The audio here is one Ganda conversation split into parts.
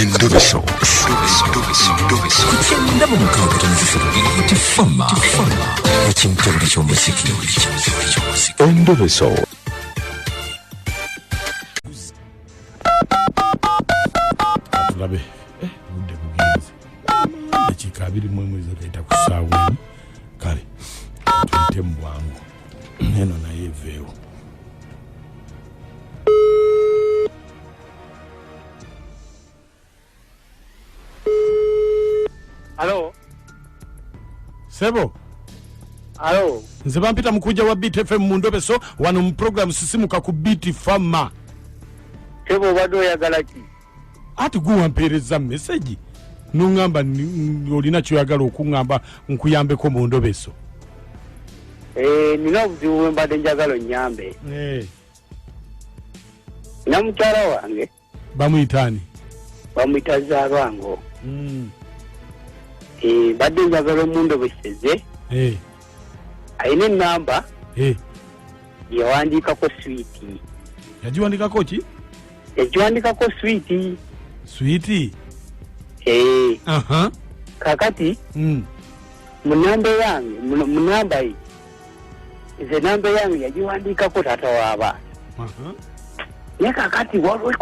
Endoveso. Kugenda mu mukaaga tifama ekintu eky'omuziki. Endoveso. Tulabe budde bugenze dakika 2 mwezi zagaita ku ssaawa kale tuyite mu bwangu eno naye eveewo. Halo. Sebo. Halo. Nze bampita mukujja wa Beat FM mu Ndobeso wano mu program sisimuka ku Beat Farmer. Sebo bado oyagala ki? Ati guwampeereza message nungamba olina kyoyagala okuŋŋamba nkuyambeko mu Ndobeso. Nina obuzibu bwe mbadde njagala onnyambe. Na mukyala wange Bamuyitaani? bamuyita Zaalwango. Badde njagala omundobeseze. Ayina ennamba yawandiikako switi. Yagiwandikako ki? Yagiwandikako switi. Switi? Kakati mu namba yange mu namba ye nze namba yange yagiwandikako taata w'abaana. Naye kakati waliwo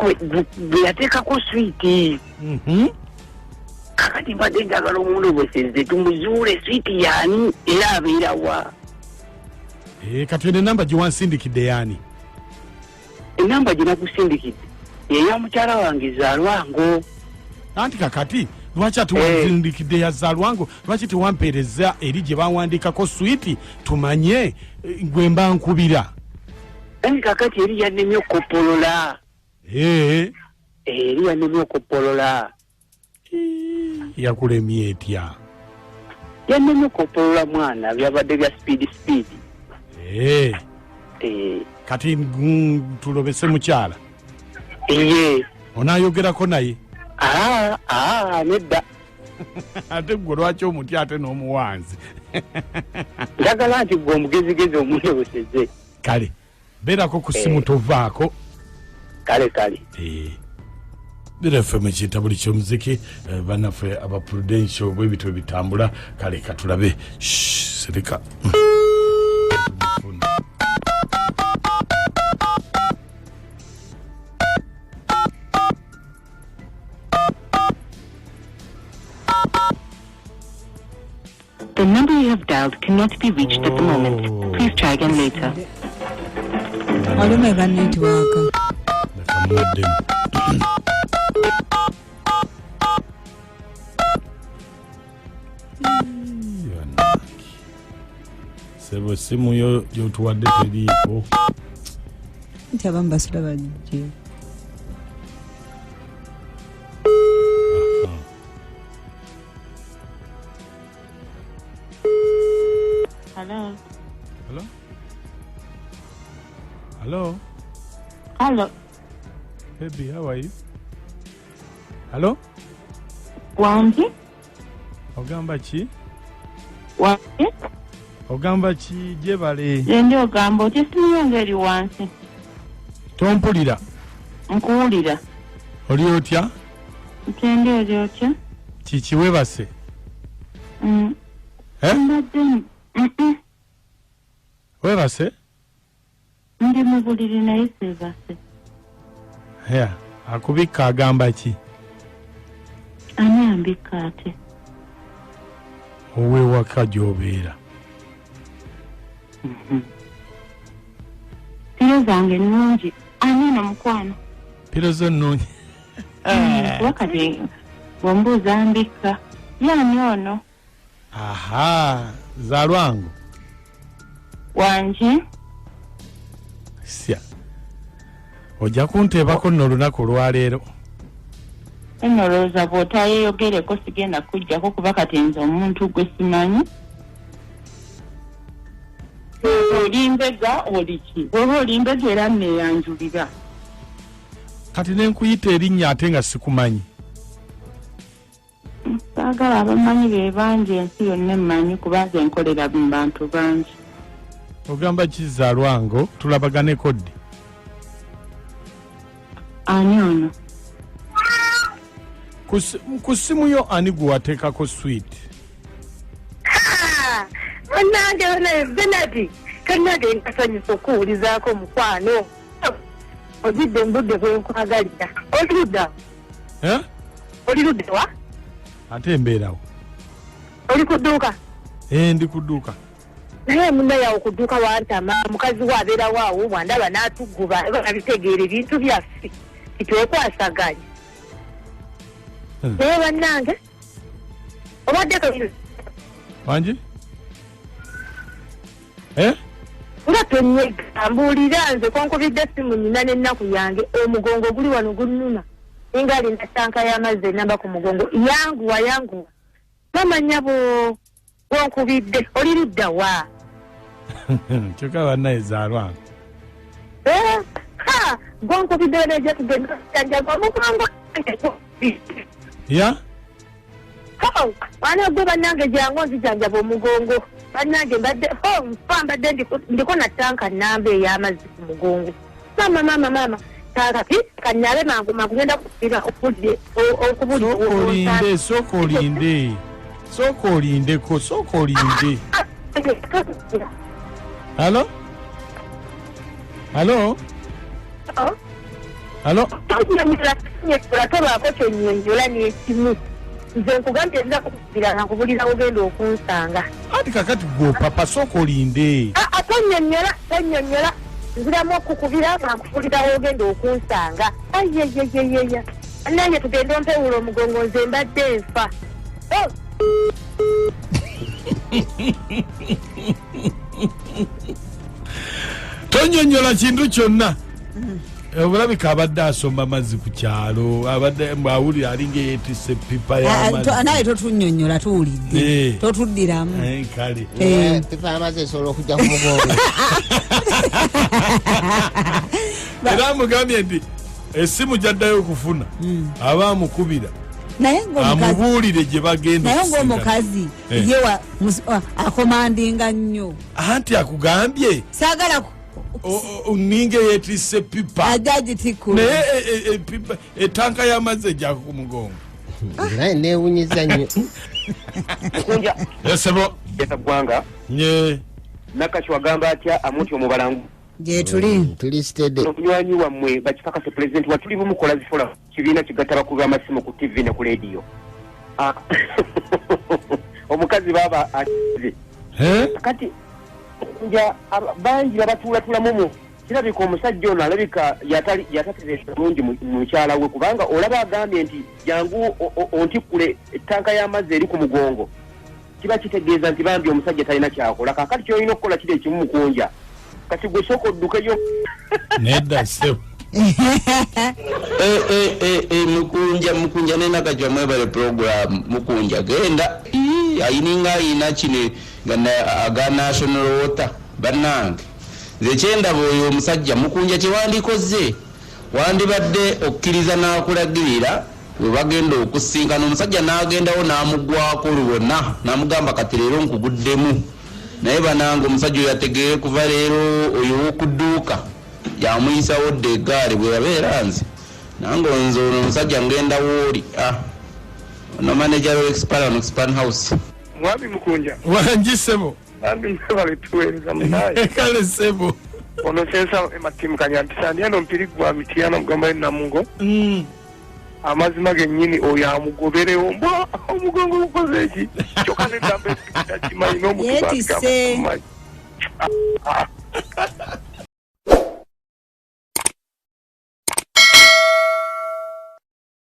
bwe yateekako switi. Kakati mbadde njagala omundobeseze tumuzuule switi yaani era abeera wa. Kati ene namba giwansindikidde yaani? Enamba ginakusindikidde yeya mukyala wange Zaalwango. Anti kakati lwaki atuwanzindikidde ya Zaalwango lwaki tewampeereza eri gye bawandikako switi tumanye gwe mba nkubira? Kakati eri yannemye okopolola. Eri yannemye okopolola. Yakulemye etya? Yannemye okopolola mwana byabadde bya speed. Kati tulobese mukyala? Onaayogerako naye? Nedda. Ate gwe lwaki omutya ate n'omuwanzi? Njagala nti gwe omugezigezi omundobeseze. Kale beerako ku simu tovaako. Kale. FM ekiyita buli ky'omuziki bannaffe aba Prudential bwe bitwe bitambula. Kale katulabe sereka. The number you have dialed cannot be reached at the moment. Please try again later. Alumega network. Sebo simu yo tuwadde teriiko. Nti abamu basula bajje. Hello. Baby, how are you? Hello? Wangi? Ogamba ki? Wangi? Ogamba ki gyebale? Ndi ogamba oti simu yange eri wansi. Tompulira? Nkuwulira. Oli otya? Ntendi eri otya? Kiki webase? Mbadde webase? Ndi mu buliri naye seebase. Akubikka agamba ki? Ani ambikka ate? Ow'ewaka gy'obeera. Piro zange nnungi. Ani no mukwano? Piro zo nnungi. Wakati bw'ombuuza ambikka. Yaani ono? Zaalwango. Wangi? Sya. Ojja kunteebako nno olunaku lwaleero. Eno looza bw'otayeeyogereko sigenda kujjako kuba kati nze omuntu gwe simanyi. Olimbega oli ki? Oba olimbega era nneeyanjulira. Kati ne nkuyita erinnya ate nga sikumanyi. Saagala abamanyi be bangi ensi yonna emmanyi kuba nze nkolera mu bantu bangi. Ogamba ki Zaalwango tulabaganeko ddi? Ani ono? ku ssimu yo ani gwe wateekako sweet Onange Benadi kanade nkasanyusa okuwulizaako mukwano ozidde mbudde bwenkwagalira oludda olirudde wa ate embeerawo oli ku dduuka ndi ku dduuka naye munna yawo ku dduuka wantama mukazi we abeerawo awo bwandaba n'atugguba nabitegeera ebintu byaffe kitwekwasaganya naye bannange obaddeko wangi nga tonyega mbuulira nze konkubidde essimu nina n'ennaku yange omugongo guli wano gunnuma ninga alina tanka y'amazzi enamba ku mugongo yanguwa bamanya bwonkubidde oli ludda wa kyokka bannaye zaalwange gwonkubidde neja tugenda janjagwa mugongo ya wana gwe bannange jangu nzijanjaba omugongo bannange mbadde ndiko na tanka namba ey'amazzi ku mugongo mama kakati kanyabe mangu genda kupira okubulira sooka olindeko halo tobaako kyonyonyola n'ekimu nze nkugambye nza kukubira nakubulira ogenda okunsanga ati kakati gwe papa sooka olinde tonyonyola nziramu okukubira nakubulira ogenda okunsanga ayeyeyeyeya nange tugenda ompewula omugongo nze mbadde nfa tonyonyola kintu kyonna obulabika abadde asomba mazzi ku kyalo abadde mbawulira alinga yeetisse pipa naye totunyonyola tuwulidde totuddiramu kale pipa y'amazzi esobola okujja ku mugongo era amugambye nti essimu gyaddayo okufuna aba amukubira amubuulire gye bagenda naye ng'omukazi yewa akomandinga nnyo anti akugambye saagala ninga yeetisse pipa ajagitikula naye etanka y'amazzi ejja ku mugongo naye neewunyiza nnyo kunja yesebo eggwanga Nakashi wagamba atya amuti omubalangu gye tuli stede okunywanyi wammwe bakikakase pulezidenti watuli bumukola zifola kibiina kigatta bakulu b'amasimu ku tv ne ku leediyo omukazi baba akize kati nja bangi babatuulatulamumu kirabika omusajja ono alabika yatatereesa bulungi mu mukyala we kubanga olaba agambye nti jangu ontikkule ettanka y'amazzi eri ku mugongo kiba kitegeeza nti bambi omusajja talina kyakola kakati kyolina okukola kiri ekimu mukunja kati gwe sooka oddukeyo nedda sebo mukunja nenakajwa mwebale program mukunja genda ayininga ayina kino aga national water bannange nze kyendaba oyo omusajja mukunja kyewandikoze wandibadde okkiriza n'akulagirira we bagenda okusinkana omusajja n'agendawo n'amugwako lwonna n'amugamba kati leero nkuguddemu naye banange omusajja oyo yategeere kuva leero oyo w'okudduuka yamuyisawo dde eggaali bwe yabeera nze nange nze ono omusajja ngenda wooli ono manager w'expan house mwami mukunja wangi sebo bambi nsebale tuweereza munaye kale sebo ono sensa ematimu kanyampisa ndi ano mpiri gwa mitiyana mugamba enamungo amazima gennyini oyo amugoberewo mbwa omugongo gukoze eki kyokka nedamba ekimanyi n'omutubaakamanyi